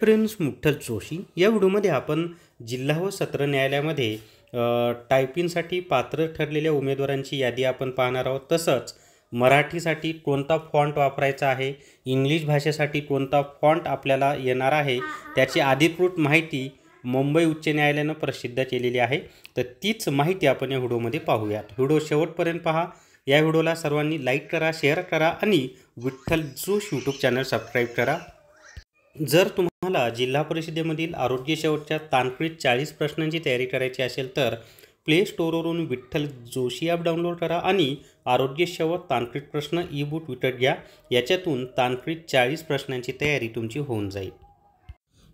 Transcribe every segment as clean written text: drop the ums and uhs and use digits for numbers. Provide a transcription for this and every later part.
Friends, मुठ्ठल Joshi या व्हिडिओमध्ये आपण जिल्हा व सत्र न्यायालयामध्ये टायपिंगसाठी पात्र ठरलेल्या उमेदवारांची यादी आपण पाहणार आहोत। तसंच मराठीसाठी कोणता फॉन्ट वापरायचा आहे, इंग्लिश भाषेसाठी कोणता फॉन्ट आपल्याला येणार आहे, त्याची अधिकृत माहिती मुंबई उच्च न्यायालयानं प्रसिद्ध केलेली आहे। तर तीच माहिती आपण या व्हिडिओमध्ये पाहूयात। व्हिडिओ शेवटपर्यंत पहा। या व्हिडिओला सर्वांनी लाईक करा, शेअर करा आणि Vitthal Joshi YouTube channel subscribe करा। जर तुम्हाला जिल्हा परिषदेमधील आरोग्य सेवकच्या तांत्रिक 40 प्रश्नांची तयारी करायची असेल तर प्ले स्टोअरवरून विठ्ठल जोशी ॲप डाउनलोड करा आणि आरोग्य सेवक तांत्रिक प्रश्न ई बुक विकत घ्या। याच्यातून तांत्रिक 40 प्रश्नांची तयारी तुमची होऊन जाईल।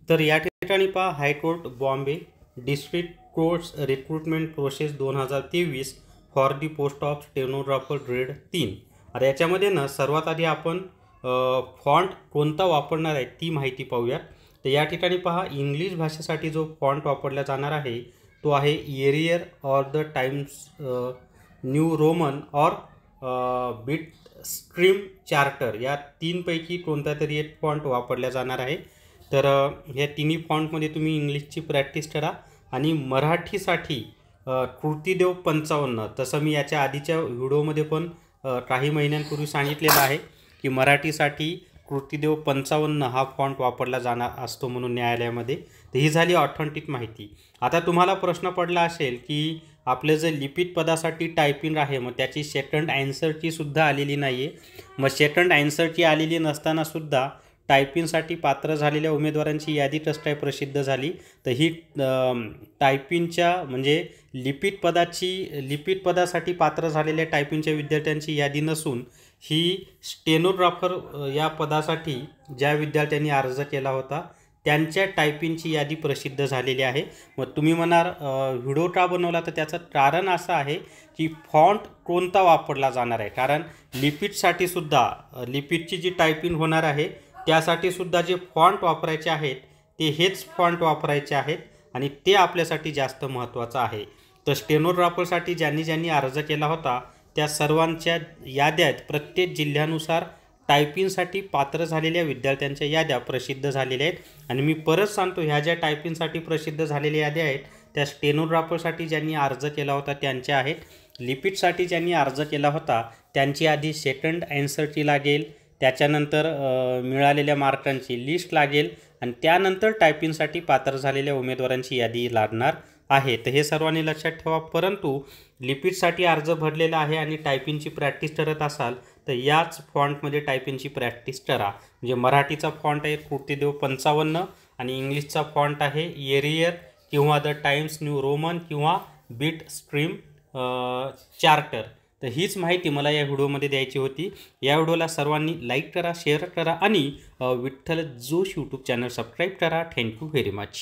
तर या ठिकाणी पहा, high court Bombay district courts recruitment process 2023 for the post of stenographer grade 3। आता याच्यामध्ये ना सर्वात आधी आपण फॉन्ट कोणता वापरणार आहे ती माहिती पाहूया। तर या ठिकाणी पहा, इंग्लिश भाषेसाठी जो फॉन्ट वापरला जाणार आहे तो आहे एरियर और द टाइम्स न्यू रोमन और बिट स्ट्रीम चार्टर, या तीनपैकी कोणता तरी एक फॉन्ट वापरला जाणार आहे। तर या तिन्ही फॉन्टमध्ये तुम्ही इंग्लिशची प्रॅक्टिस करा। आणि मराठीसाठी कृतीदेव 55, तसं मी याच्या आधीच्या व्हिडिओमध्ये पण काही महिन्यांपूर्वी सांगितलेलं आहे की मराठीसाठी कृतीदेव 55 हा फॉन्ट वापरला जाणार असतो म्हणून न्यायालयामध्ये। तर ही झाली ऑथेंटिक माहिती। आता तुम्हाला प्रश्न पडला असेल की आपले जे लिपिक पदासाठी टायपिंग आहे मग त्याची सेकंड ॲन्सरची सुद्धा आलेली नाही आहे। मग सेकंड ॲन्सरची आलेली नसताना सुद्धा टायपिंगसाठी पात्र झालेल्या उमेदवारांची यादी कसं काय प्रसिद्ध झाली? तर ही टायपिंगच्या म्हणजे लिपिक पदासाठी पात्र झालेल्या टायपिंगच्या विद्यार्थ्यांची यादी नसून ही स्टेनोग्राफर या पदासाठी ज्या विद्यार्थ्यांनी अर्ज केला होता त्यांच्या टायपिंगची यादी प्रसिद्ध झालेली आहे। मग तुम्ही म्हणाल व्हिडिओ का बनवला? तर त्याचं कारण असं आहे की फॉन्ट कोणता वापरला जाणार आहे। कारण लिपिकसाठी सुद्धा लिपिकची जी टायपिंग होणार आहे त्यासाठी सुद्धा जे फॉन्ट वापरायचे आहेत ते हेच फॉन्ट वापरायचे आहेत आणि ते आपल्यासाठी जास्त महत्त्वाचं आहे। तर स्टेनोग्राफरसाठी ज्यांनी अर्ज केला होता त्या सर्वांच्या याद्या प्रत्येक जिल्ह्यानुसार टायपिंगसाठी पात्र झालेल्या विद्यार्थ्यांच्या याद्या प्रसिद्ध झालेल्या आहेत। आणि मी परत सांगतो, ह्या ज्या टायपिंगसाठी प्रसिद्ध झालेल्या याद्या आहेत त्या स्टेनोग्राफरसाठी ज्यांनी अर्ज केला होता त्यांच्या आहेत। लिपिकसाठी ज्यांनी अर्ज केला होता त्यांची आधी सेकंड ॲन्सरची लागेल, त्याच्यानंतर मिळालेल्या मार्कांची लिस्ट लागेल आणि त्यानंतर टायपिंगसाठी पात्र झालेल्या उमेदवारांची यादी लागणार आहे। तर हे सर्वांनी लक्षात ठेवा। परंतु लिपिकसाठी अर्ज भरलेला आहे आणि टायपिंगची प्रॅक्टिस करत असाल तर याच फॉन्टमध्ये टायपिंगची प्रॅक्टिस करा। म्हणजे मराठीचा फॉन्ट आहे कृतीदेव 55 आणि इंग्लिशचा फॉन्ट आहे एरियर किंवा द टाइम्स न्यू रोमन किंवा बिट स्ट्रीम चार्टर। तर हीच माहिती मला या व्हिडिओमध्ये द्यायची होती। या व्हिडिओला सर्वांनी लाईक करा, शेअर करा आणि Vitthal Joshi YouTube channel subscribe करा। Thank you very much.